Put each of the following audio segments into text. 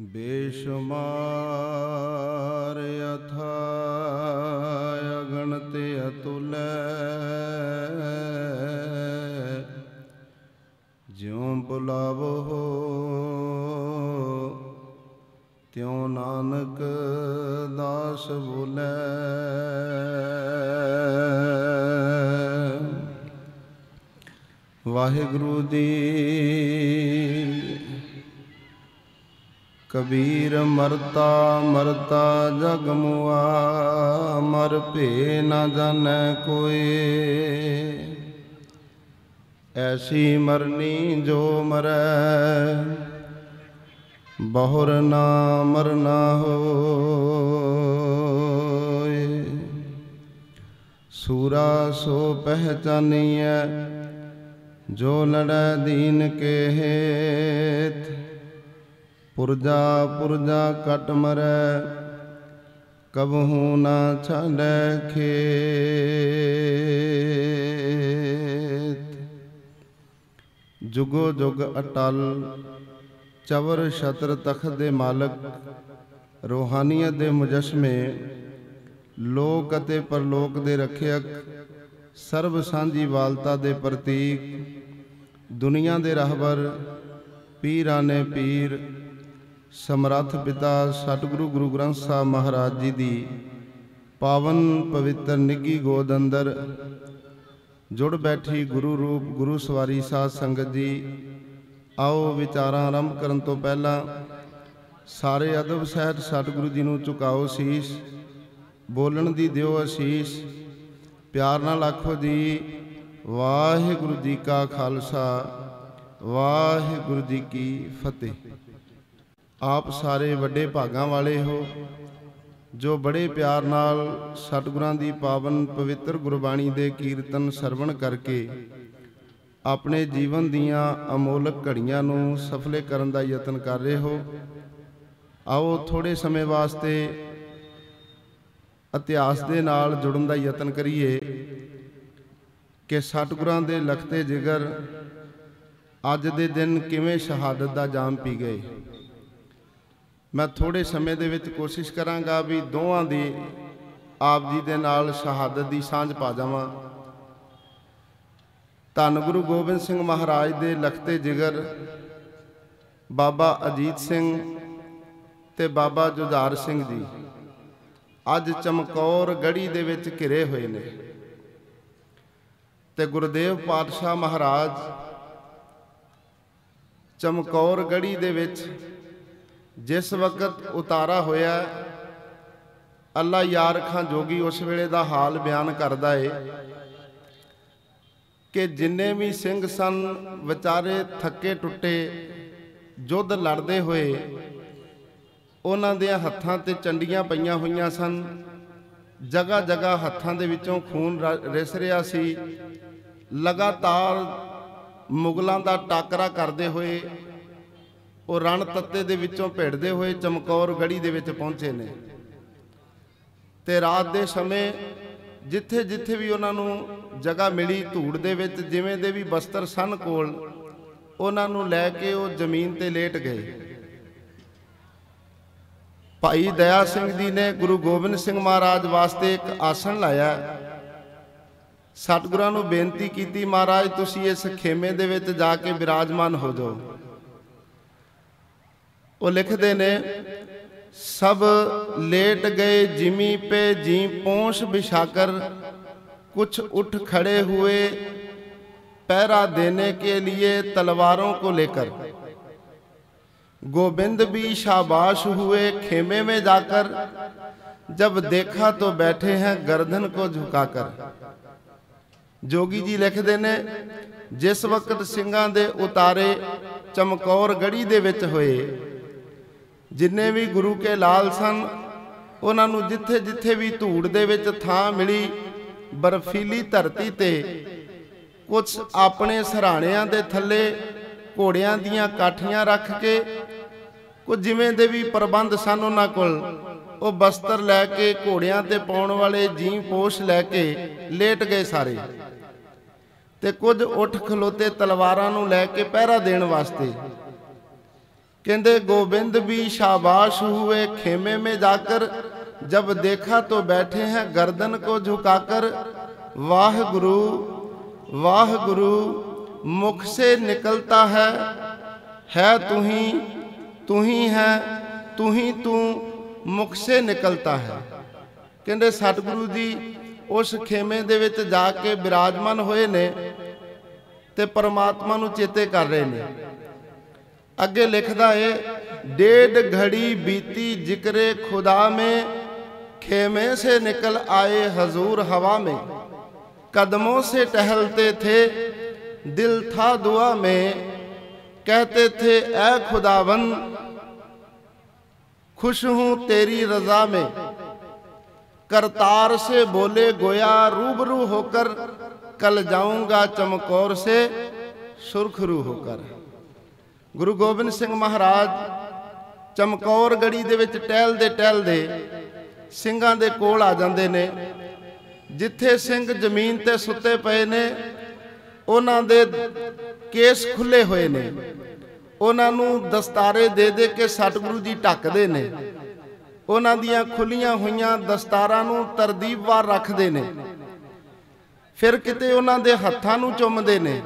बेशुमार अथाय अगणित अतुलय, ज्यों बुलावो त्यों नानक दास बोले। वाहिगुरु दी कबीर मरता मरता जग मुआ, मर भे न जाने कोई। ऐसी मरनी जो मरै बहुर ना मरना होए। सूरा सो पहचानिए जो लड़ै दीन के हेत, पुरजा पुरजा कट मरै कबहू ना छाड़ै खेत। जुगो जुग अटल चवर छत्र तख्त दे मालक, रूहानियत दे मुजस्मे, लोक अते परलोक दे रखियक, सर्व सांझी वालता दे प्रतीक, दुनिया दे रहबर, पीराने पीर, समर्थ पिता सतगुरु गुरु ग्रंथ साहब महाराज जी दी पावन पवित्र निगी गोद अंदर जुड़ बैठी गुरु रूप गुरु सवारी साध संगत जी, आओ विचारां आरंभ करन तो पहला सारे अदब सहित सतगुरु जी नूं झुकाओ शीश, बोलन दी दिओ आशीष। प्यार नाल आखो जी वाहिगुरु जी का खालसा वाहिगुरु जी की फतेह। आप सारे वड्डे भागां वाले हो जो बड़े प्यार नाल सतगुरां दी पावन पवित्र गुरबाणी दे कीर्तन सरवण करके अपने जीवन दीयां अमोलक घड़ियां नूं सफले करन दा यतन कर रहे हो। आओ थोड़े समय वास्ते इतिहास दे नाल जुड़न दा यतन करिए कि सतगुरां दे लखते जिगर अज दे दिन किवें शहादत दा जाम पी गए। मैं थोड़े समय दे विच कोशिश करांगा भी दोवां दी आप जी दे नाल शहादत दी सांझ पा जावां। धन गुरु गोबिंद सिंह महाराज दे लखते जिगर बाबा अजीत सिंह ते बाबा जुझार सिंह जी अज चमकौर गढ़ी दे विच घिरे होए ने ते गुरुदेव पातशाह महाराज चमकौर गढ़ी दे विच जिस वक्त उतारा होया, अल्लाह यार खां जोगी उस वेले दा हाल बयान करदा है कि जिन्ने भी सिंह सन विचारे थके टुटे युद्ध लड़दे होए, उन्हां दे हत्थां ते चंडियां पईयां होईयां सन। जगह जगह हत्थां दे विचों खून रिस रिहा सी। लगातार मुगलों का टाकरा करते हुए वो रण तत्ते दे विचों भिड़दे हुए चमकौर गढ़ी दे विच पहुंचे ने ते रात दे समय जिथे जिथे भी उन्हां नूं जगह मिली धूड़ दे विच जिवें दे भी बस्तर सन कोल उन्हां नूं लै के वो जमीन ते लेट गए। भाई दया सिंह जी ने गुरु गोबिंद सिंह महाराज वास्ते एक आसन लाया। सतगुरां नूं बेनती कीती, महाराज तुसीं इस खेमे दे विच जाके विराजमान हो जाओ। वो लिखते ने सब लेट गए जिमी पे जी पोंछ बिछाकर, कुछ उठ खड़े हुए पहरा देने के लिए तलवारों को लेकर। गोविंद भी शाबाश हुए खेमे में जाकर, जब देखा तो बैठे हैं गर्दन को झुकाकर। जोगी जी लिखते ने जिस वक्त सिंघां दे उतारे चमकौर गढ़ी दे विच होए, जिन्ने भी गुरु के लाल सन उन्हां नूं जिथे जिथे भी धूड़ दे विच थां मिली, बर्फीली धरती ते कुछ अपने सराणियां दे थल्ले घोड़ियां दीयां काठियां रख के, कुछ जिवें दे भी प्रबंध सन उन्हां कोल, वो बस्तर लैके घोड़ियां ते पाउण वाले जी पोश लैके लेट गए सारे। ते कुछ उठ खलोते तलवारां नूं लैके पहरा देण वास्ते। कहते गोविंद भी शाबाश हुए खेमे में जाकर, जब देखा तो बैठे हैं गर्दन को झुकाकर। वाह गुरु मुख से निकलता है तू ही है, तू मुख से निकलता है। कहते सतगुरु जी उस खेमे दे विच जाके विराजमान होए ने ते परमात्मा नू चेते कर रहे ने। अगे लिखदा है, 1.5 घड़ी बीती जिक्रे खुदा में, खेमे से निकल आए हजूर हवा में। कदमों से टहलते थे दिल था दुआ में, कहते थे ऐ खुदाबंद खुश हूं तेरी रजा में। करतार से बोले गोया रूबरू होकर, कल जाऊंगा चमकौर से सुरखरू होकर। गुरु गोबिंद सिंह महाराज चमकौर गढ़ी दे विच टहलदे ਸਿੰਘਾਂ ਦੇ ਕੋਲ आ ਜਾਂਦੇ ਨੇ। जिथे सिंह जमीन ते सुते पे ने, उन्हां दे केस खुले हुए ने, उन्हां नूं दस्तारे दे दे के सतगुरु जी ढकदे ने। उन्हां दियां खुलियां हुईयां दस्तारां नूं तरतीबवार रखदे ने। फिर किते उन्हां दे हत्थां नूं चुमदे ने,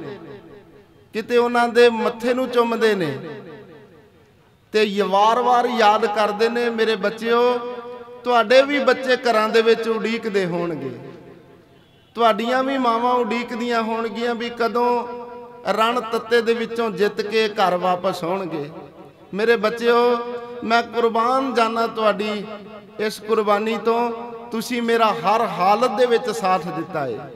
किते उन्हां दे मत्थे नूं चुमदे ने, ते वार-वार याद करदे ने, मेरे बच्चिओ तुहाडे भी बच्चे घरां दे विच उडीकदे होणगे, तुहाडीआं भी मावां उडीकदियां होणगीआं भी कदों रण तत्ते दे विचों जित के घर वापस होणगे। मेरे बच्चिओ मैं कुर्बान जाना तुहाडी इस कुर्बानी तो, तुसीं मेरा हर हालत दे विच साथ दिता है।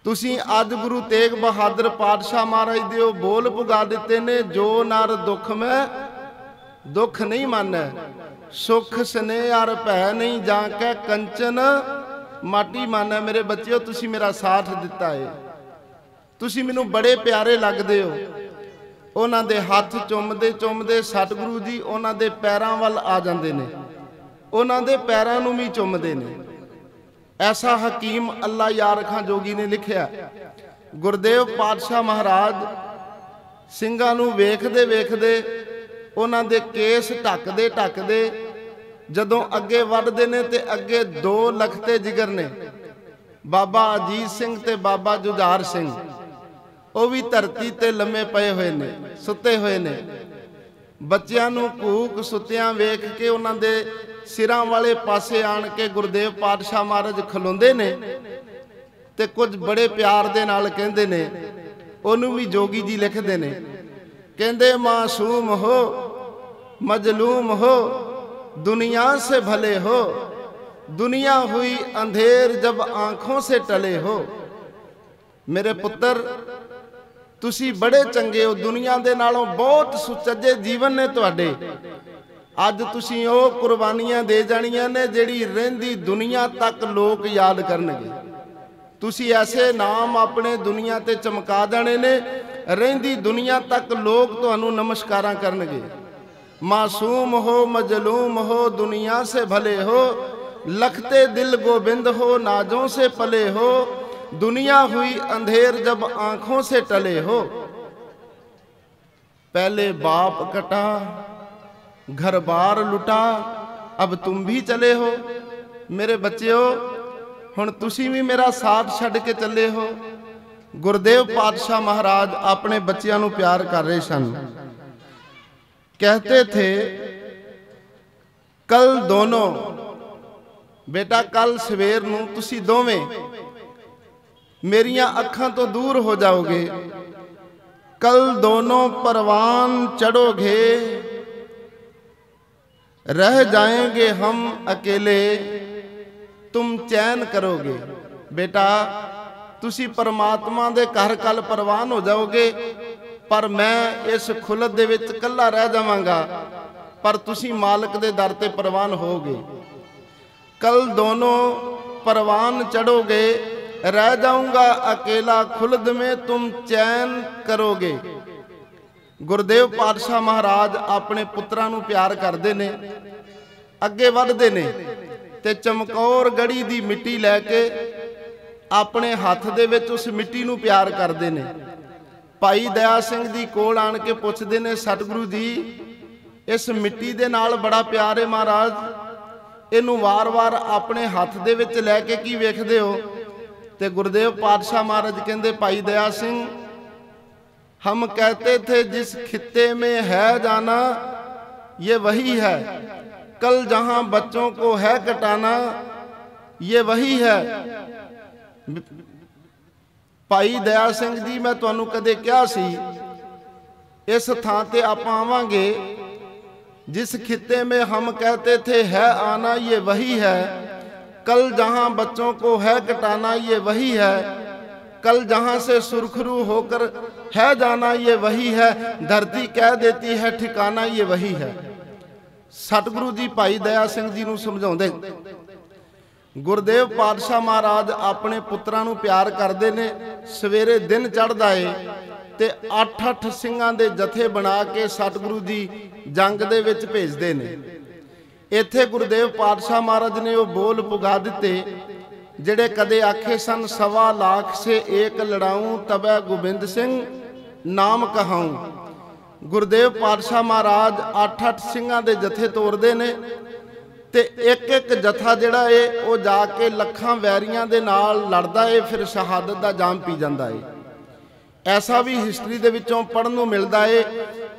तुसीं अज गुरु तेग बहादुर पातशाह महाराज दे बोल पुगा दिते ने, जो नर दुख में दुख नहीं मानै, सुख स्नेह अर भै नहीं जाके कंचन माटी माना। मेरे बच्चों तुसी मेरा साथ दिता है, तुसी मैनू बड़े प्यारे लगदे हो। उन्हां दे हथ चुमदे चुमदे सतगुरु जी उन्हां दे पैरां वल आ जांदे ने, उन्हां दे पैरां नूं भी चुमदे ने। ऐसा हकीम अल्लाह यार खां जोगी ने लिखिया, गुरदेव पातशाह महाराज ਸਿੰਘਾਂ नूं वेखदे वेखदे उन्हां दे केस ढकदे ढकदे जदों अगे वधदे ने ते अगे 2 लखते जिगर ने, बाबा अजीत सिंह ते बाबा जुझार सिंह, वो भी धरती ते लम्मे पए हुए ने, सुते हुए ने। बच्चियां नूं कूक सुत्तियां वेख के उन्हां दे सिरां वाले पासे आण के गुरदेव पातशाह महाराज खलोंदे ने ते कुछ बड़े प्यार दे नाल कहंदे ने। उहनूं भी जोगी जी लिखदे ने, कहंदे मासूम हो मजलूम हो दुनिया से भले हो, दुनिया हुई अंधेर जब आंखों से टले हो। मेरे पुत्र तुसी बड़े चंगे हो, दुनिया दे नालों बहुत सुचज्जे जीवन ने तुहाडे। अज तुसी ओ कुर्बानियां दे जाणियां ने जिहड़ी रहिंदी दुनिया तक लोग याद करनगे। तुसी ऐसे नाम अपने दुनिया ते चमका देने ने, रहिंदी दुनिया तक लोग तुहानू नमस्कारां करनगे। मासूम हो मजलूम हो दुनिया से भले हो, लखते दिल गोबिंद हो नाजों से पले हो। दुनिया हुई अंधेर जब आंखों से टले हो। पहले बाप कटा घर बार लुटा, अब तुम भी चले हो। मेरे बच्चों हुण तुसी भी मेरा साथ छड्ड के चले हो। गुरदेव पातशाह महाराज अपने बच्चों नूं प्यार कर रहे सन। कहते थे कल दोनों बेटा, कल सवेर नूं तुसी दोवें मेरियां अखां तो दूर हो जाओगे। कल दोनों परवान चढ़ोगे, रह जाएंगे हम अकेले, तुम चैन करोगे। बेटा तुसी परमात्मा दे घर कल परवान हो जाओगे, पर मैं इस खुलत दे विच कल्ला रह जावांगा, पर तुसी मालिक दे दर ते परवान होगे। कल दोनों परवान चढ़ोगे, रह जाऊंगा अकेला खुलद में, तुम चैन करोगे। गुरदेव पातशाह महाराज अपने पुत्रां नूं प्यार करदे ने, अगे वधदे ने ते चमकौर गढ़ी दी मिट्टी लैके अपने हाथ दे विच उस मिट्टी नूं प्यार करदे ने भाई दया सिंह जी कोल आण के पुछदे ने, सतगुरु जी इस मिट्टी दे नाल बड़ा प्यार है महाराज, इनू वार वार अपने हाथ दे विच लैके की वेखदे हो? ते गुरुदेव पातशाह महाराज कहंदे, भाई दया सिंह हम कहते थे जिस खित्ते में है जाना ये वही है, कल जहां बच्चों को है कटाना ये वही है। भाई दया सिंह जी मैं तुहानू कदे कहा सी इस थां ते आपां आवांगे, जिस खित्ते में हम कहते थे है आना ये वही है, कल जहां बच्चों को है कटाना ये वही है, कल जहां से सुरखरू होकर है जाना ये वही है, धरती कह देती है ठिकाना ये वही है। सतगुरु जी भाई दया सिंह जी नूं समझाउंदे, गुरुदेव पातशाह महाराज अपने पुत्रां नूं प्यार करदे ने। सवेरे दिन चढ़दा है ते 8-8 ਸਿੰਘਾਂ ਦੇ जथे बना के सतगुरु जी जंग दे विच भेजदे ने। इत्थे गुरुदेव पातशाह महाराज ने वो बोल पुगा दिते जिहड़े कदे आखे सन, 1.25 लाख से एक लड़ाऊं तबै गोबिंद सिंह नाम कहाऊं। गुरुदेव पातशाह महाराज 8-8 ਸਿੰਘਾਂ ਦੇ जथे तोड़ते ने ते एक जथा जिहड़ा है वो जाके लखां वैरियां दे नाल लड़दा है, फिर शहादत दा जाम पी जांदा है। ऐसा भी हिस्टरी दे विचों पढ़न नूं मिलदा है।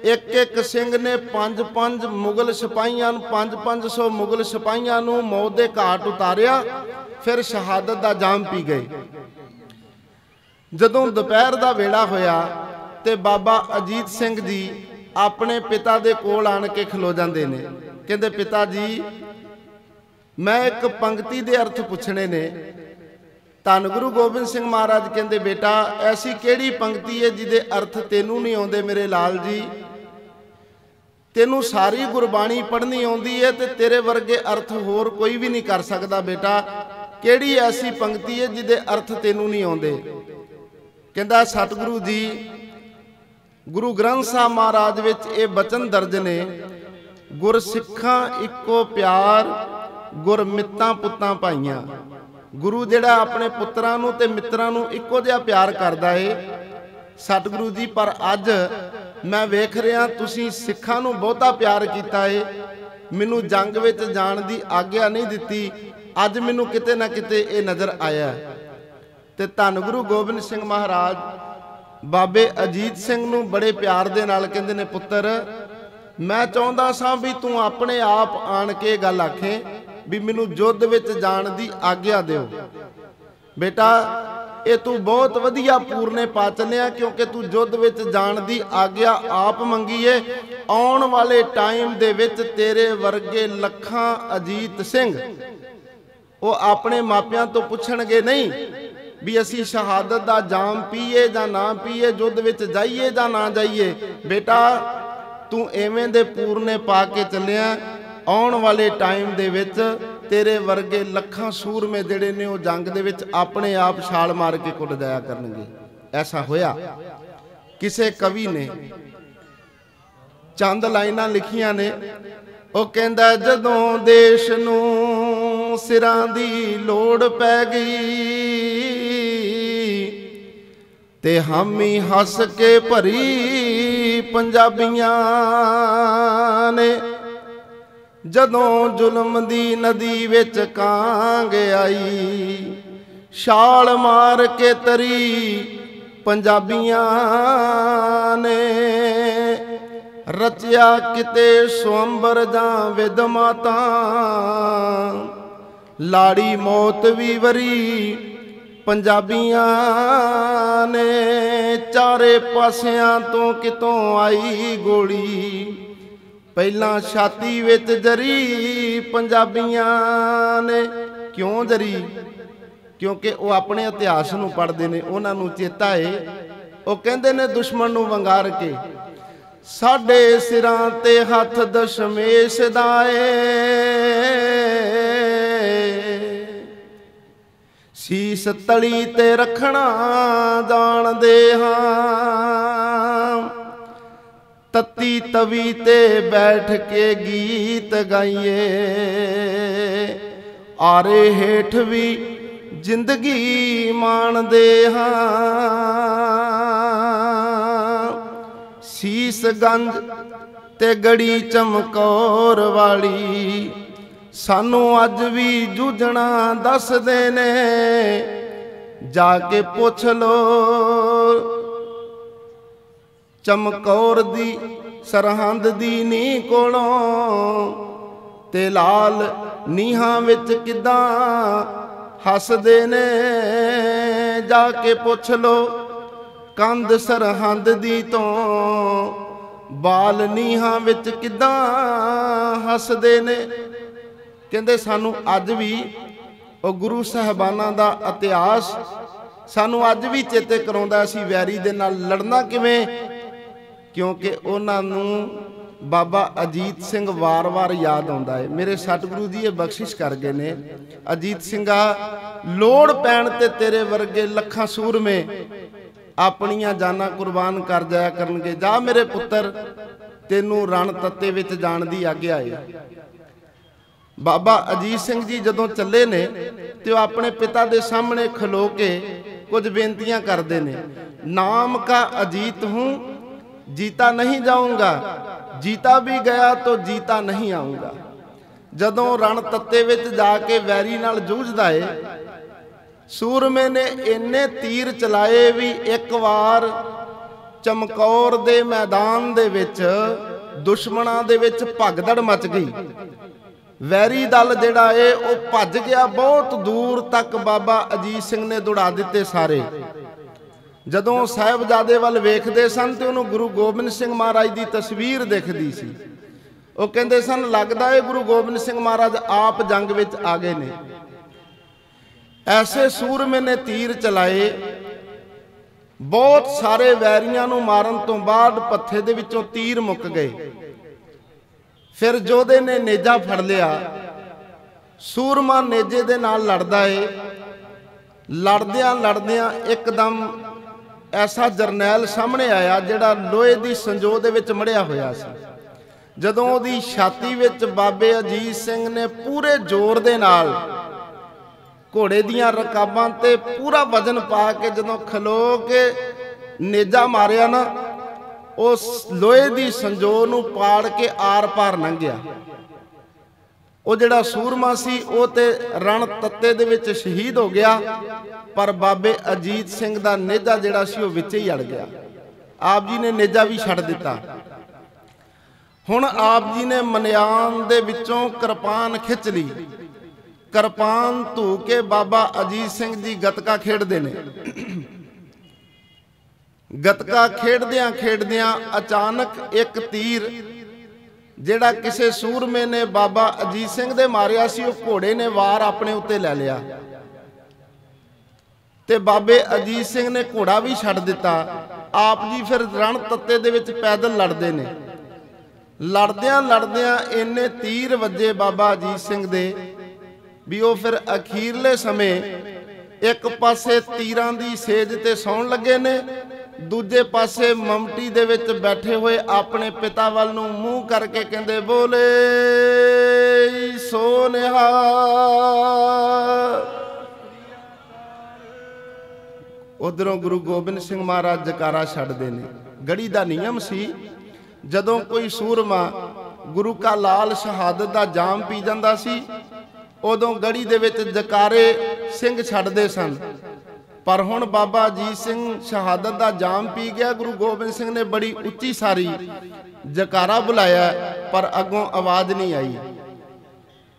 एक सिंह ने 5-5 मुगल सिपाहियां नूं 500 मुगल सिपाहियां नूं मौत दे घाट उतारिया, फिर शहादत दा जाम पी गए। जदों दोपहर दा वेला होया ते बाबा अजीत सिंह जी अपने पिता दे कोल आण के खलो जांदे ने। कहंदे, पिता जी मैं एक पंक्ति दे अर्थ पुछने ने। धन गुरु गोबिंद सिंह महाराज कहंदे, बेटा ऐसी केड़ी पंक्ति है जिहदे अर्थ तेनू नहीं आउंदे मेरे लाल जी? तेनू सारी गुरबाणी पढ़नी आउंदी है ते तेरे वर्गे अर्थ होर कोई भी नहीं कर सकदा। बेटा केड़ी ऐसी पंक्ति है जिहदे अर्थ तेनू नहीं आउंदे? कहंदा, सतगुरु जी गुरु ग्रंथ साहब महाराज विच ये बचन दर्ज ने, गुर सिखां इक्को प्यार गुर मित्तां पुत्तां भाईयां। गुरु जिहड़ा अपने पुत्रां नूं ते मित्रां नूं इक्को जिहा प्यार करदा है। सतगुरु जी पर अज मैं वेख रिहा तुसीं सिखां नूं बहुता प्यार कीता है, मैनूं जंग विच जाण दी आग्या नहीं दित्ती। अज मैनूं किते ना किते ये नज़र आया। ते धन गुरु गोबिंद सिंह महाराज बाबे अजीत सिंह नूं बड़े प्यार दे नाल कहंदे ने, पुत्तर मैं चाहुंदा सां भी तूं अपने आप आण के गल आखें भी मैनूं युद्ध विच जाण दी आग्या दिओ। बेटा ये तू बहुत वधिया पूरने पा चलिया, क्योंकि तू युद्ध विच जाण दी आग्या आप मंगी है। आउण वाले टाइम दे विच तेरे वर्गे लखां अजीत सिंह वो अपने मापियां तो पुछणगे नहीं भी असी शहादत दा जाम पीए जां ना पीए, युद्ध विच जाइए जां ना जाइए। बेटा तू एवें दे पूरने पा के चलिया। आउण वाले टाइम दे विच तेरे वर्गे लखां सूरमे जिहड़े ने वो जंग दे विच अपने आप छाल मार के कुट जाया करनगे। ऐसा होया। किसे कवि ने चंद लाइनां लिखियां ने, वो कहंदा, जदों देश नूं सिरां दी लोड़ पै गई ते हामी हस के भरी पंजाबियां ने, जदों जुल्म दी नदी विच कांग आई छाल मार के तरी पंजाबियां ने, रचिया किते स्वंबर जां विद माता लाड़ी मौत भी वरी पंजाबियां ने, चारे पासियां तो कितों आई गोली पहला छाती विच जरी पंजाबियां ने। क्यों जरी? क्योंकि वो अपने इतिहास नूं पढ़दे ने, उन्हां नूं चेता है। वो कहंदे ने दुश्मन नूं वंगार के, साडे सिरां ते हथ दशमेश दा शीस तली ते रखना जाणदे हां, तत्ती तवी ते बैठ के गीत गाइए, आरे हेठ भी जिंदगी माणदे हां। ਸੀਸ ਗੰਜ ते गड़ी चमकौर वाली सानू अज भी जूझना दसदे ने जाके पुछ लो चमकौर दी सरहंद दी नी कोलों ते लाल नीहां विच किदां हसदे ने जाके पुछ लो कंध सरहंद दी तो बाल नीहां विच किदां हसदे ने। कहंदे सानू अज भी ओ गुरु साहबानां दा इतिहास सानू अज भी चेते कराउंदा असीं वैरी दे नाल लड़ना किवें, क्योंकि उन्हां नूं बाबा अजीत सिंह वार वार याद आउंदा है। मेरे सतगुरु जी ये बख्शिश कर गए ने, अजीत सिंघा लोड़ पैण ते तेरे वर्गे लखां सूरमे अपनियां जाना कुर्बान कर जाया करनगे। जा मेरे पुत्र तेनू रण तत्ते विच जाण दी आग्या है। बाबा अजीत सिंह जी जदों चले ने ते अपने पिता दे सामने खलो के कुछ बेनतियां करदे ने। नाम का अजीत हूं, जीता नहीं जाऊंगा, जीता भी गया तो जीता नहीं आऊंगा। जदों रण तत्ते विच जाके वैरी नाल जूझदा है, सूरमे ने इन्ने तीर चलाए भी एक बार चमकौर दे मैदान दे विच दुश्मनां दे विच भगदड़ मच गई। वैरी दल जिहड़ा है वो भज गया, बहुत दूर तक बाबा अजीत सिंह ने दौड़ा दिते सारे। जदों साहिबजादे वल वेखदे सन ते उन्होंने गुरु गोबिंद सिंह महाराज की तस्वीर दिखदी सी। वो कहंदे सन लगदा है गुरु गोबिंद सिंह महाराज आप जंग विच आ गए ने। ऐसे सूरमे ने तीर चलाए, बहुत सारे वैरियां नूं मारन तो बाद पत्थे दे विचों तीर मुक गए। फिर जोधे ने नेजा फड़ लिया, सूरमा नेजे दे नाल लड़दा है। लड़दियां लड़दियां एकदम ऐसा जरनैल सामने आया जिहड़ा लोहे दी संजो दे विच मड़िया होया सी। जदों ओदी छाती विच बाबे अजीत सिंह ने पूरे जोर दे नाल घोड़े दियां रकाबां ते पूरा वजन पा के जदों खलो के नेजा मारिया ना, उस लोहे दी संजो नूं पाड़ के आर पार लंघिया। वो जिहड़ा सूरमा सी वो ते रण तत्ते दे विच शहीद हो गया, पर बाबे अजीत सिंह दा नेजा जिहड़ा सी वो विच ही अड़ गया। आप जी ने नेजा भी छड्ड दिता। हुण आप जी ने मनियान दे विचों किरपान खिच ली। किरपान धू के बाबा अजीत सिंह जी गतका खेडदे ने। गतका खेडदियां खेडदियां अचानक एक तीर जिहड़ा किसे सूरमे ने बाबा अजीत सिंह दे मारिया सी, वो घोड़े ने वार अपने उत्ते लै लिया ते बाबे अजीत सिंह ने घोड़ा भी छड्ड दिता। आप जी फिर रण तत्ते दे विच पैदल लड़दे ने। लड़दियां लड़दियां इन्ने तीर वजे बाबा अजीत सिंह दे भी वो फिर अखीरले समय एक पासे तीरां दी सेज ते सौण लगे ने, दूजे पासे ममटी दे विच बैठे हुए अपने पिता वल नूं मूँह करके कहंदे बोले सो निहाल। उधरों गुरु गोबिंद सिंह महाराज जकारा छड्डदे ने। गढ़ी दा नियम सी जदों कोई सूरमा गुरु का लाल शहादत दा जाम पी जांदा सी, उदों गढ़ी दे विच जकारे सिंह छड्डदे सन। पर हुण बाबा अजीत सिंह शहादत दा जाम पी गया। गुरु गोबिंद सिंह ने बड़ी उच्ची सारी जकारा बुलाया, पर अगों आवाज़ नहीं आई।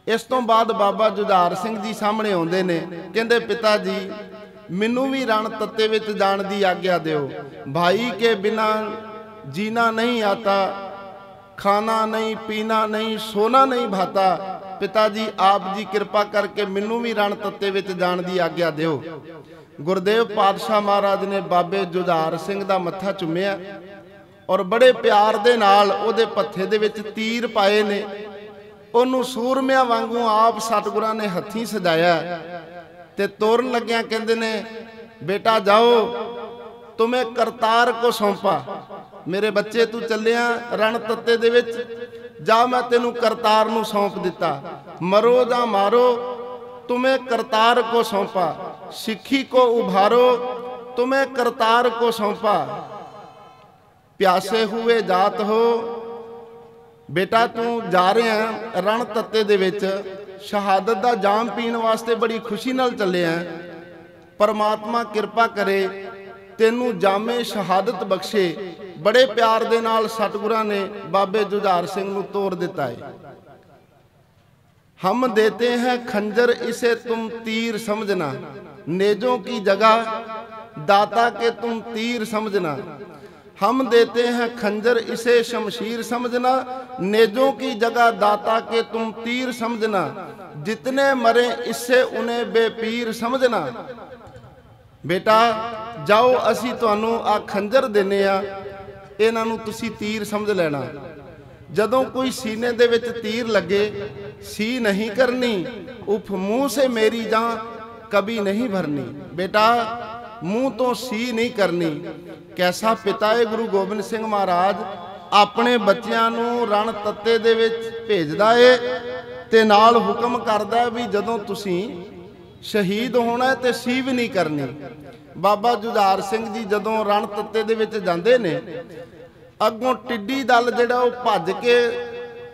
इस तो बाद बाबा जुझार सिंह जी सामने आउंदे ने, कहंदे पिता जी मैनू भी रण तत्ते विच जाण दी आग्या दिओ। भाई के बिना जीना नहीं आता, खाना नहीं, पीना नहीं, सोना नहीं भाता। पिता जी आप जी कृपा करके मैनू भी रण तत्ते विच जाण दी आग्या दिओ। गुरदेव पातशाह महाराज ने बाबे जुझार सिंह दा मत्था चुम्मिया और बड़े प्यार दे नाल ओदे पत्थे दे विच तीर पाए ने। ओनू सूरमियां वांगू आप सतगुरां ने हत्थीं सजाया ते तोरन लग्या कहंदे ने बेटा जाओ तुम्हें करतार को सौंपा। मेरे बच्चे तू चलिया रण तत्ते दे विच जा, मैं तेनू करतार नू सौंप दिता। मरो जा मारो तुम्हें करतार को सौंपा। सिक्खी को उभारो तुम्हें करतार को सौंपा। प्यासे हुए जात हो। बेटा तू जा रहा रण तत्ते दे विच शहादत दा जाम पीण वास्ते बड़ी खुशी नाल चले हैं। परमात्मा किरपा करे तेनू जामे शहादत बख्शे। बड़े प्यार दे नाल सतगुरां ने बाबे जुझार सिंह नू तोड़ दिता है। हम देते हैं खंजर इसे तुम तीर समझना, नेजों की जगह दाता के तुम तीर समझना। हम देते हैं खंजर इसे शमशीर समझना, नेजों की जगह दाता के तुम तीर समझना। जितने मरे इससे उन्हें बेपीर समझना। बेटा जाओ असी तुहानू आ खंजर देने आ, इन्हां नू तुसी तीर समझ लेना। जदों कोई सीने दे विच तीर लगे सी नहीं करनी, उफ मुंह से मेरी जान कभी नहीं भरनी। बेटा मुंह तो सी नहीं करनी। कैसा पिता है गुरु गोबिंद सिंह महाराज, अपने बच्चों नू रण तत्ते दे विच भेजदा है ते नाल हुक्म करदा है भी जदों तुसी शहीद होना है ते सी भी नहीं करनी। बाबा जुझार सिंह जी जदों रण तत्ते दे विच जांदे ने, अगों टिड्डी दल जिहड़ा ओह भज के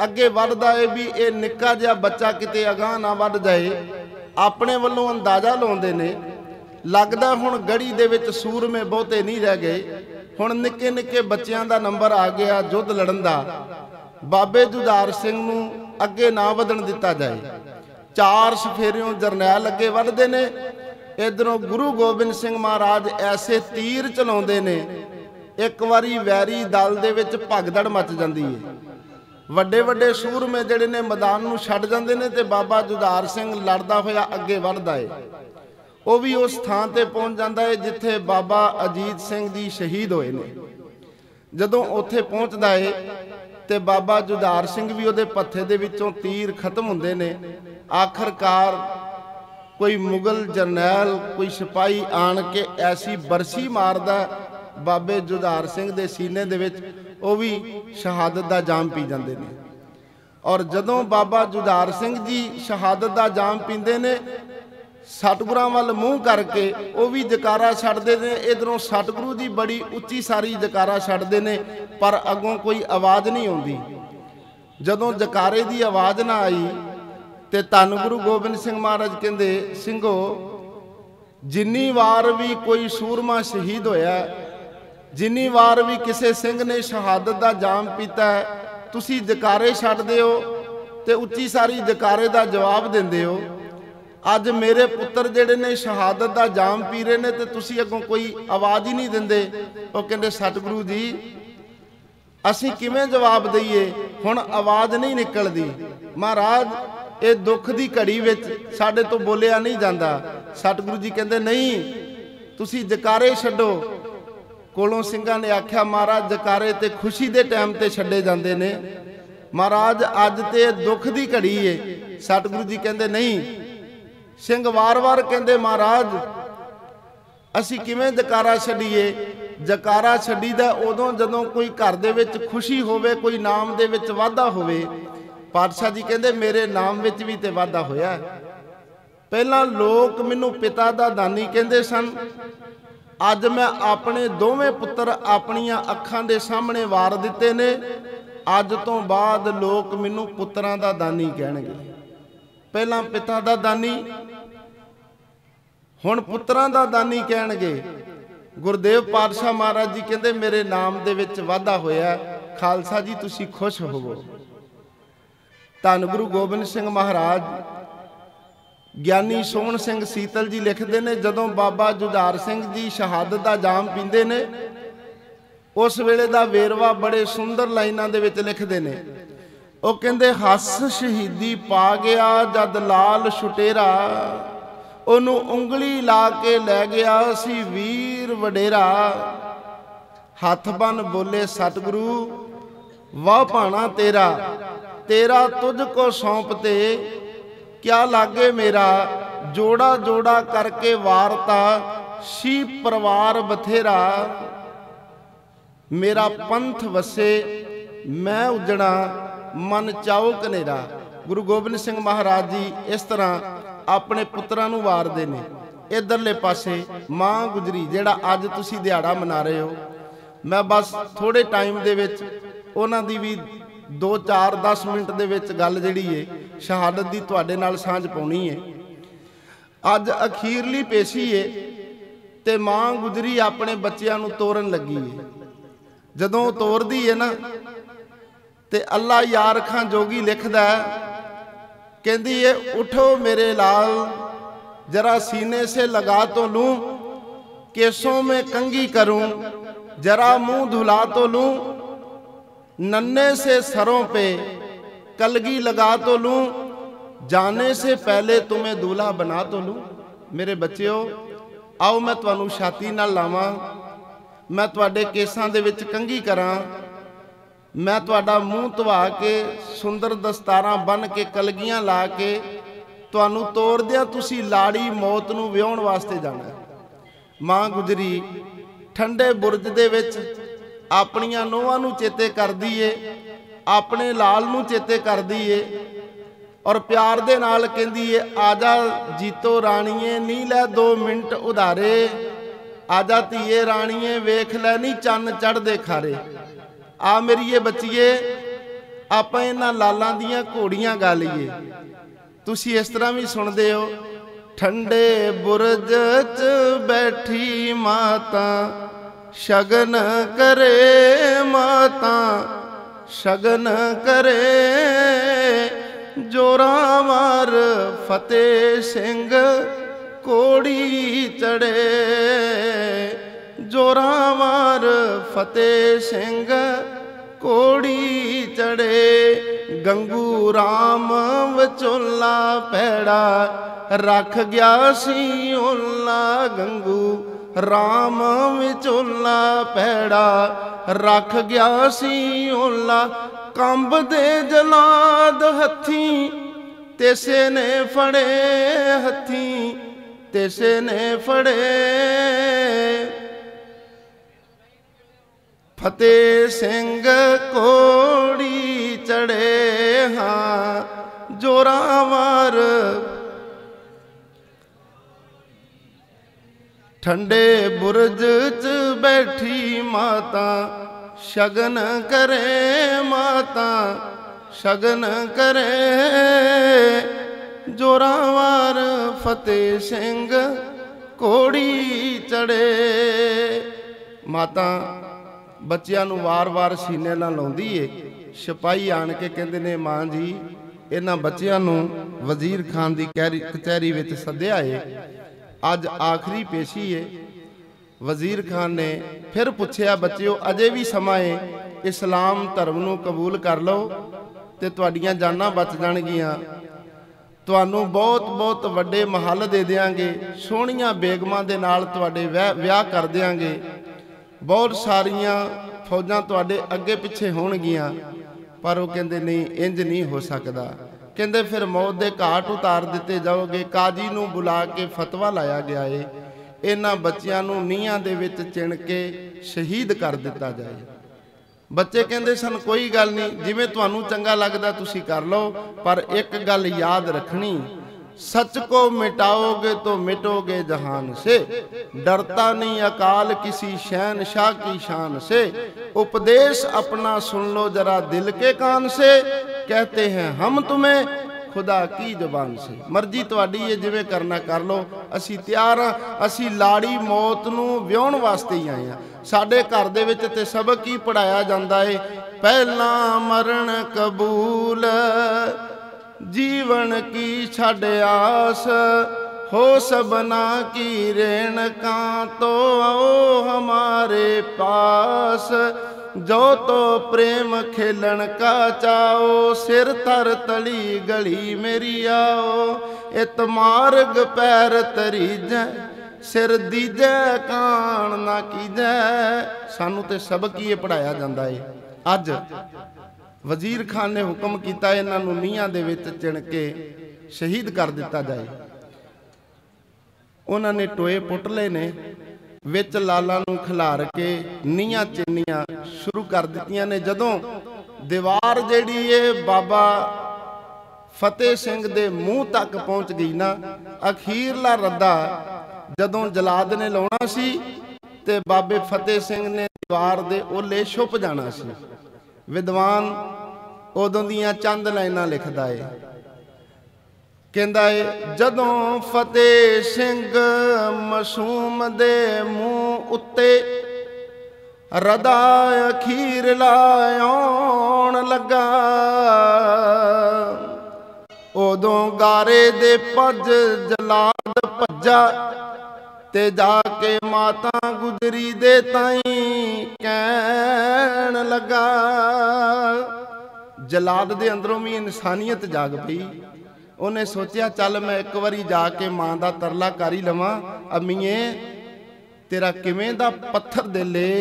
अगे वधदा है भी ये निक्का जिहा बच्चा किते अगांह ना वध जाए। अपने वल्लों अंदाजा लाउंदे ने, लगदा हुण गढ़ी दे विच सूरमे बहुते नहीं रह गए, हुण निक्के निक्के बच्चियां दा नंबर आ गया युद्ध लड़न दा। बाबे जुझार सिंह नू अगे ना वधन दिता जाए। चार सफेरियों जरनैल अगे वधदे ने, इधरों गुरु गोबिंद सिंह महाराज ऐसे तीर चलाउंदे ने, एक वारी वैरी दल दे विच भगदड़ मच जांदी है। वड्डे वड्डे सूरमे जिहड़े ने मैदान नूं छड्ड जांदे ने ते बाबा जुझार सिंह लड़दा होया अगे वधदा है। वह भी उस थान ते पहुंच जाता है जिथे बाबा अजीत सिंह जी शहीद होए ने। जदों उत्थे पहुंचदा है ते बाबा जुझार सिंह भी उहदे पत्थे दे विचों तीर खत्म हुंदे ने। आखिरकार कोई मुगल जरनैल कोई सिपाही आण के ऐसी बरसी मारदा बाबे जुझार सिंह दे सीने दे विच, वो भी शहादत दा जाम पी जांदे ने। और जदों बाबा जुझार सिंह जी शहादत दा जाम पींदे ने, सतगुरां वल मूँह करके वो भी जकारा छड्डदे ने। इधरों सतगुरु जी बड़ी उच्ची सारी जकारा छड्डदे ने, पर अगों कोई आवाज़ नहीं आउंदी। जदों जकारे की आवाज़ ना आई ते धन गुरु गोबिंद सिंह महाराज कहंदे, ਸਿੰਘੋ जिन्नी वार भी कोई सूरमा शहीद होया, जिन्नी वार भी किसी सिंह ने शहादत का जाम पीता है, तुसी जकारे छड्डदे हो ते उच्ची सारी जकारे का जवाब देंदे हो। अज मेरे पुत्र जिहड़े ने शहादत का जाम पी रहे ने ते तुसी अगों कोई आवाज़ ही नहीं दिंदे। वो कहंदे सतगुरु जी असीं किवें जवाब दईए, हुण आवाज़ नहीं निकलदी। महाराज ये दुख की घड़ी विच साडे तो बोलिया नहीं जाता। सतगुरु जी कहंदे नहीं, तुसी जकारे छड्डो। कोलों ਸਿੰਘਾਂ ने आख्या महाराज जकारे ते खुशी के टाइम ते छड्डे जांदे ने, महाराज अज ते दुख की घड़ी है। सतगुरु जी कहंदे नहीं। ਸਿੰਘ वार वार कहंदे महाराज असी किवें जकारा छड्डीए। जकारा छड्डीदा उदों जदों कोई घर दे विच खुशी होवे, कोई नाम दे विच वाधा होवे। पातशाह जी कहंदे मेरे नाम विच भी ते वाधा होया। पहलां लोक मैनूं पिता दा दानी कहंदे सन, अज मैं अपने दोवें पुत्र अपनियां अखां दे सामने वार दिते ने। अज तो बाद लोक मैनूं पुत्रां दा दानी कहणगे। पहलां पिता दा दानी, हुण पुत्रां दा दानी कहणगे। गुरदेव पातशाह महाराज जी कहंदे मेरे नाम दे विच वाधा होया। खालसा जी तुसीं खुश होवो। धन गुरु गोबिंद सिंह महाराज ज्ञानी सोहण सिंह सीतल जी लिखते ने, जदों बाबा जुझार सिंह जी शहादत का जाम पींदे ने, उस वेले का वेरवा बड़े सुंदर लाइनां दे विच लिखते ने। वो कहंदे हस शहीदी पा गया जद लाल छुटेरा, ओनू उंगली ला के लै गया सी वीर वडेरा। हथ बन बोले सतगुरु वाह भाना तेरा, तेरा तुझको सौंपते क्या लागे मेरा। जोड़ा जोड़ा करके वारता शी परिवार बथेरा। मेरा पंथ वसे मैं उजड़ा मन चाओ कनेरा। गुरु गोबिंद सिंह महाराज जी इस तरह अपने पुत्रां नूं वारदे ने। इधरले पासे मां गुजरी जिहड़ा अज तुसीं दिहाड़ा मना रहे हो, मैं बस थोड़े टाइम दे विच उन्हां दी भी 2-4-10 मिनट दे विच गल जिहड़ी है शहादत दी तुहाडे नाल सांझ पाउणी है। अज अखीरली पेशी है ते मां गुजरी अपने बच्चियां नूं तोरन लगी है। जदों तोरदी है ना ते अल्लाह यार खां जोगी लिखदा है, कहती है उठो मेरे लाल जरा सीने से लगा तो लूं, केसों में कंघी करूं जरा मुंह धुला तो लूं, नन्हे से सरों पे कलगी लगा तो लूं, जाने से पहले तुम्हें दूल्हा बना तो लूं। मेरे बच्चों आओ मैं तुहानू छाती नाल लावां, मैं तुहाडे केसां दे विच कंघी करां, मैं तुहाडा मूँह धवा के सुंदर दस्तारां बन के कलगियां ला के तुहानू तोर दिया तुसी लाड़ी मौत नू विआउण वास्ते जाना है। मां गुजरी ठंडे बुरज दे विच अपनियां नोहां नू चेते करदी है, अपने लाल नू चेते करदी है और प्यार दे नाल कहंदी है आजा जीतो राणीए नी लै 2 मिनट उधारे, आजा धीए राणीए वेख लै नी चन्न चढ़दे खारे। आ मेरी ये बच्चीए आपां इन्हां लालां दियां घोड़ियां गा लईए। तुसी इस तरह भी सुनदे हो, ठंडे बुरज च बैठी माता शगन करे, माता शगन करे, जोरावर फतेह सिंह कोड़ी चढ़े, जोरावर फतेह सिंह कोड़ी चढ़े, गंगू राम विचोला पैड़ा रख गया सी ओला, गंगू राम विचोला पैड़ा रख गया सी ओला, कंब दे जलाद हथी तेसे ने फड़े, हथी तेसे ने फड़े, फतेह सिंह कोड़ी चढ़े, हाँ जोरावर ठंडे बुरज च बैठी माता शगन करे, माता शगन करे, जोरावर फतेह सिंह कोड़ी चढ़े। माता बच्चियां नूं वार-वार सीने नाल लाउंदी है। सिपाही आण के कहंदे ने मां जी इन्हां बच्चियां नूं वजीर खान दी कचहरी विच सद्दिया है, अज आखिरी पेशी है। वजीर खान ने फिर पूछया बच्चिओ अजे भी समा है, इस्लाम धर्म नूं कबूल कर लो ते तुहाडीआं जानां बच जाणगीआं, तुहानूं बहुत बहुत वड्डे महल दे देंगे, सोहणीआं बेगमां दे नाल तुहाडे विआह कर देंगे, बहुत सारियां फौजां तुहाडे अगे पिछे होणगीआं। पर वो कहंदे नहीं इंज नहीं हो सकदा। कहंदे फिर मौत दे घाट उतार दिते जाओगे। काजी नूं बुला के फतवा लाया गया है इन्हां बच्चियां नूं नीहां दे विच चिण के शहीद कर दिता जाए। बच्चे कहंदे सन कोई गल नहीं, जिवें तुहानूं चंगा लगदा तुसीं कर लो, पर एक गल याद रखनी, सच को मिटाओगे तो मिटोगे जहान से, डरता नहीं अकाल किसी शहनशाह की शान से, उपदेश अपना सुन लो जरा दिल के कान से, कहते हैं हम तुम्हें खुदा की जुबान से। मर्जी तुहाडी है, जिवें करना कर लो, असी तैयार हाँ। असी लाड़ी मौत नूं विआउण वास्ते ही आए हैं। साडे घर दे विच ते सबक ही पढ़ाया जाता है, पहला मरण कबूल जीवन की छड़ आस, हो सबना की रेणका तो आओ हमारे पास, जो तो प्रेम खेलन का चाओ, सिर तर तली गली मेरी आओ, इत मार्ग पैर तरीजै सिर दीजै कान ना कीजै। सानू ते सबक ही पढ़ाया जाता है। अज वजीर खान ने हुक्म किया इन्हों नीहां दे विच चिण के शहीद कर दिता जाए। उन्होंने टोए पुट ले ने, विच लाला नूं खिलार के नीहां चिन्नियां शुरू कर दित्तियां ने। जदों दीवार जिहड़ी है बाबा फतेह सिंह दे मूँह तक पहुँच गई ना, अखीरला रद्दा जदों जलाद ने लाउणा सी ते बाबे फतेह सिंह ने दीवार दे ओले छुप जाना सी। विद्वान उदों दियां चंद लाइनां लिखदा है, कहंदा है जदों फतेह सिंह मासूम दे मूँह उत्ते रदा अखीर लाउण लगा, उदों गारे दे पज जलाद भज्जा ते जाके माता गुजरी दे ताई कहण लगा। जलाद दे अंदरों भी इंसानियत जाग पई। उन्हें सोचा चल मैं एक बारी जाके मां दा तरला कर ही लवां, अम्मीए तेरा किवें दा पत्थर दिल है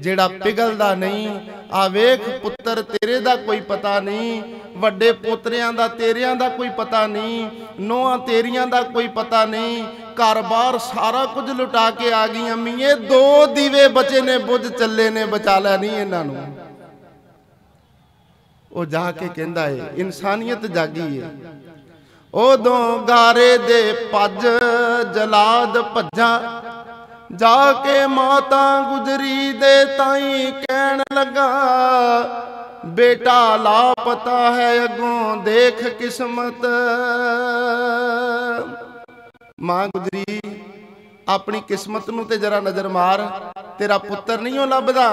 जेड़ा पिघलदा नहीं। आ वेख पुत्तर तेरे दा कोई पता नहीं, वड्डे पोतरियां दा तेरियां दा कोई पता नहीं, नोआं तेरियां दा कोई पता नहीं, घर बार सारा कुछ लुटा के आ गई अम्मीए, दो दीवे बचे ने बुझ चले ने, बचा लै नहीं इन्हां नूं। ओ जाके कहंदा है इंसानियत जागी है। उदों गारे दे पज जलाद भज्जा, जाके माता गुजरी दे ताई कहण लगा, बेटा लापता है अगों देख किस्मत। मां गुजरी अपनी किस्मत नूं ते जरा नजर मार, तेरा पुत्र नहीं हो लभदा,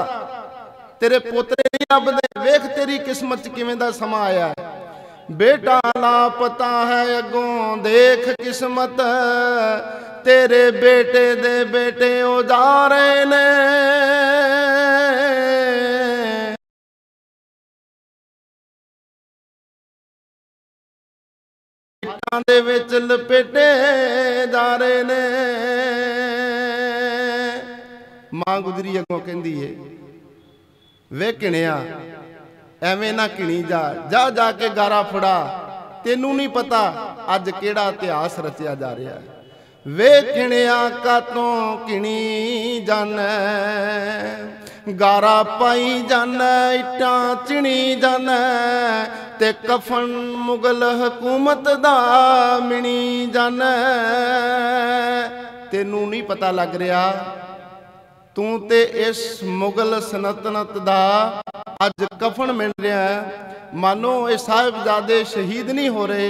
तेरे पोतरे नहीं लभदे, वेख तेरी किस्मत च किवें दा समा आया। बेटा लापता है अगों देख किस्मत, तेरे बेटे दे बेटे उजारे ने, दे विच लपेटे जा रहे ने। मां गुजरी अगों कहंदी है वे किणिया एवें ना किणी जा, जा जाके गारा फड़ा, तेनू नहीं पता अज केड़ा इतिहास रचिया जा रहा है। वे किणिया कातों किणी जाना, गारा पाई जाना, इट्टां चिणी जाना, ते कफन मुगल हुकूमत दा मिणी जाना। तेनू नहीं पता लग रहा, तू ते इस मुगल सनतनत दा अज कफन मिल रहा है। मानो ये साहिबजादे शहीद नहीं हो रहे,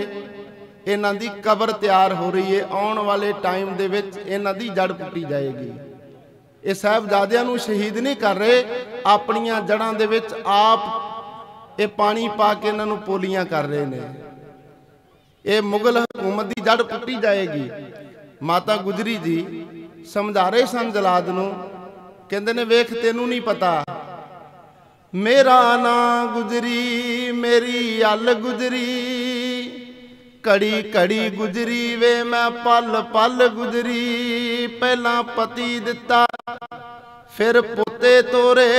इन्हां दी कबर तैयार हो रही है। आने वाले टाइम दे विच इन्हां दी जड़ पुट्टी जाएगी। ये साहिबजादियां नूं शहीद नहीं कर रहे, अपनियां जड़ां दे विच आप ये पानी पा के इन्हां नूं पोलियां कर रहे ने। ये मुगल हुकूमत दी जड़ पुट्टी जाएगी। माता गुजरी जी समझा रहे सन जलाद नूं, कहंदे ने वेख तेनू नहीं पता, मेरा ना गुजरी मेरी अल गुजरी, कड़ी कड़ी गुजरी वे मैं पल पल गुजरी। पहला पति दिता फिर पोते तोरे,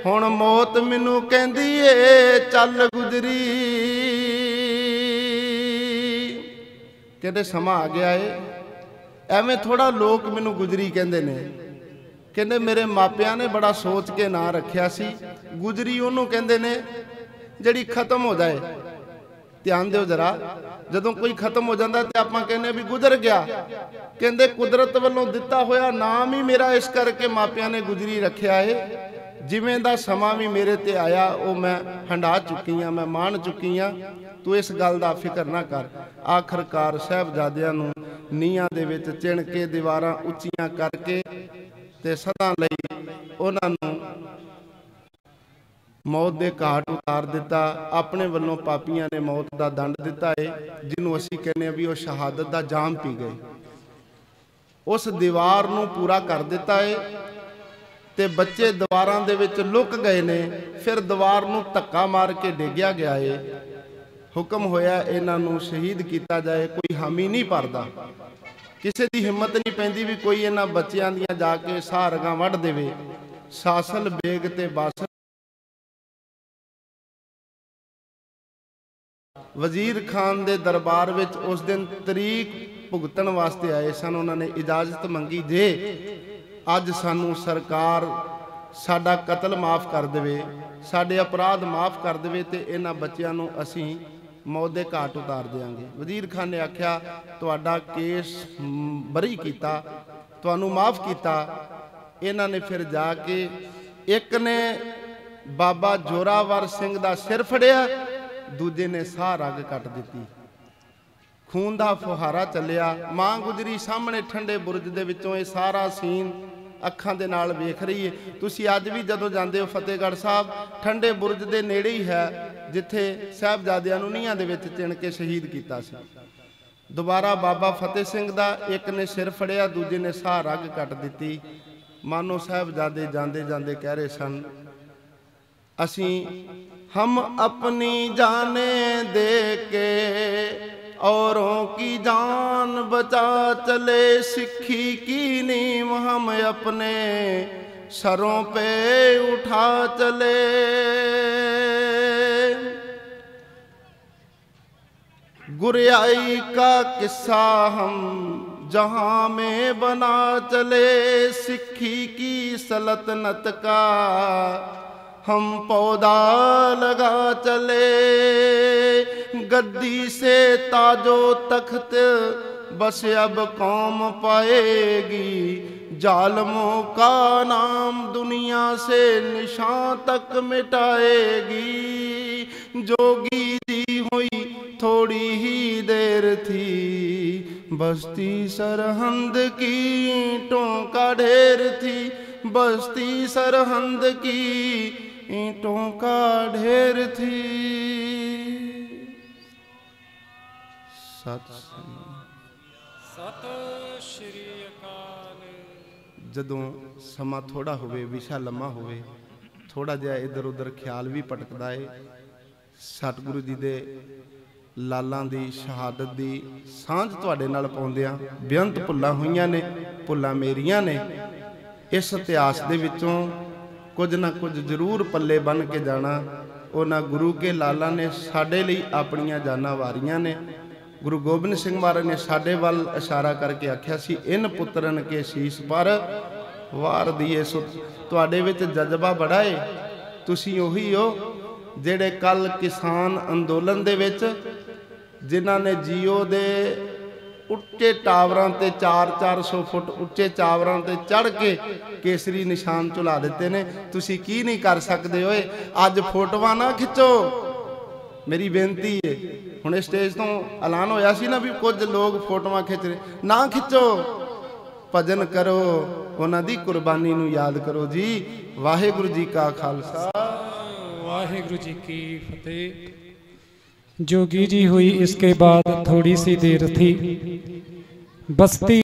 हुण मौत मैनू कहंदी ए चल गुजरी। कहते समा आ गया है, एवें थोड़ा लोग मैनू गुजरी कहंदे ने। कहंदे मेरे मापिया ने बड़ा सोच के ना रखिया सी, गुजरी उन्होंने कहंदे ने जिहड़ी खत्म हो जाए। ध्यान दिओ जरा, जदों कोई खत्म हो जाता तो आपां कहने भी गुजर गया। कहंदे कुदरत वालों दिता होया नाम ही मेरा इस करके मापिया ने गुजरी रखिया है। जिवें दा समा भी मेरे ते आया वो मैं हंडा चुकी हाँ, मैं मान चुकी हाँ। तू इस गल दा फिक्र ना कर। आखिरकार साहिबजादियां नूं नीहां दे विच चिण के दीवारां उच्चियां करके ते सदा लई उन्हां नूं मौत दे घाट उतार दिता। अपने वल्लों पापियां ने मौत का दंड दिता है, जिन्हों असीं कहने भी वो शहादत का जाम पी गए। उस दीवार नूं पूरा कर दिता है ते बच्चे दीवारां दे विच लुक गए ने। फिर दीवार नूं धक्का मार के डिग्या गया है। हुक्म होया इन्हां नूं शहीद किया जाए। कोई हामी नहीं भरदा, किसी की हिम्मत नहीं पैंदी भी कोई इन्हां बच्चियां दियां जाके साह रगां वढ़ देवे। सासल बेग ते बासल वजीर खान दे दरबार विच उस दिन तरीक भुगतण वास्ते आए सन। उन्होंने इजाजत मंगी, जे अज सानू सरकार साडा कतल माफ़ कर देवे, साडे अपराध माफ़ कर देवे ते इन्हां बच्चियां नूं असीं मौत दे घाट उतार देंगे। वजीर खान ने आख्या तुहाडा केस बरी कीता, तुहानू माफ़ कीता, इन्हां ने फिर जाके एक ने बाबा जोरावर सिंह दा सिर फड़िया, दूजे ने साह रग कट दी, खून दा फुहारा चलिया। मां गुजरी सामने ठंडे बुरज दे विचों ये सारा सीन अखां दे नाल वेख रही है। तुसी अज भी जदों जांदे हो फतेहगढ़ साहब, ठंडे बुरज दे नेड़े ही है जिथे साहिबजादियां नूं नीहां दे विच चिण के शहीद कीता सी। दोबारा बाबा फतेह सिंह दा एक ने सिर फड़िया, दूजे ने साह रग कट दी। मानो साहिबजादे जांदे जांदे कह रहे सन, असी हम अपनी जाने दे के औरों की जान बचा चले, सिक्खी की नींव हम अपने सरों पे उठा चले। गुरियाई का किस्सा हम जहां में बना चले, सिक्खी की सल्तनत का हम पौधा लगा चले। गद्दी से ताजो तख्त बस अब कौम पाएगी, जालमों का नाम दुनिया से निशान तक मिटाएगी। जोगी जी हुई थोड़ी ही देर थी, बस्ती सरहंद की ईंटों का ढेर थी, बस्ती सरहंद की ईंटों का ढेर थी। सत श्री अकाल। जदों समा थोड़ा होवे, विशा लम्मा होवे, थोड़ा जिहा इधर उधर ख्याल भी भटकदा है। सतगुरु जी दे लालां दी शहादत दी सांझ तुहाडे नाल पाउंदिआं बेअंत भुल्लां होईआं ने, भुल्लां मेरियां ने। इस इतिहास दे विचों कुछ ना कुछ जरूर पल्ले बन के जाना। उन्हां गुरु के लाला ने साडे लई अपणियां जानां वारियां ने। गुरु गोबिंद सिंह महाराज ने साडे वल इशारा करके आख्या सी, इन पुत्रन के शीश पर वार दिए। सो तुहाडे विच जज्बा बड़ा है। तुसीं ओही हो जिहड़े कल किसान अंदोलन दे विच जिन्हां ने जियो दे उच्चे टावरां ते 400 फुट उच्चे टावरां ते चढ़ के केसरी निशान झुला दिते ने। तुसीं की नहीं कर सकदे होए? अज फोटोआं ना खिच्चो, मेरी बेनती है। हुणे स्टेज तो ऐलान होया सी ना भी कुछ लोग फोटोआं खिच रहे, ना खिच्चो, भजन करो, उन्हां दी कुर्बानी नूं याद करो जी। वाहिगुरू जी का खालसा, वाहिगुरू जी की फतेह। जोगी जी हुई इसके बाद थोड़ी सी देर थी, बस्ती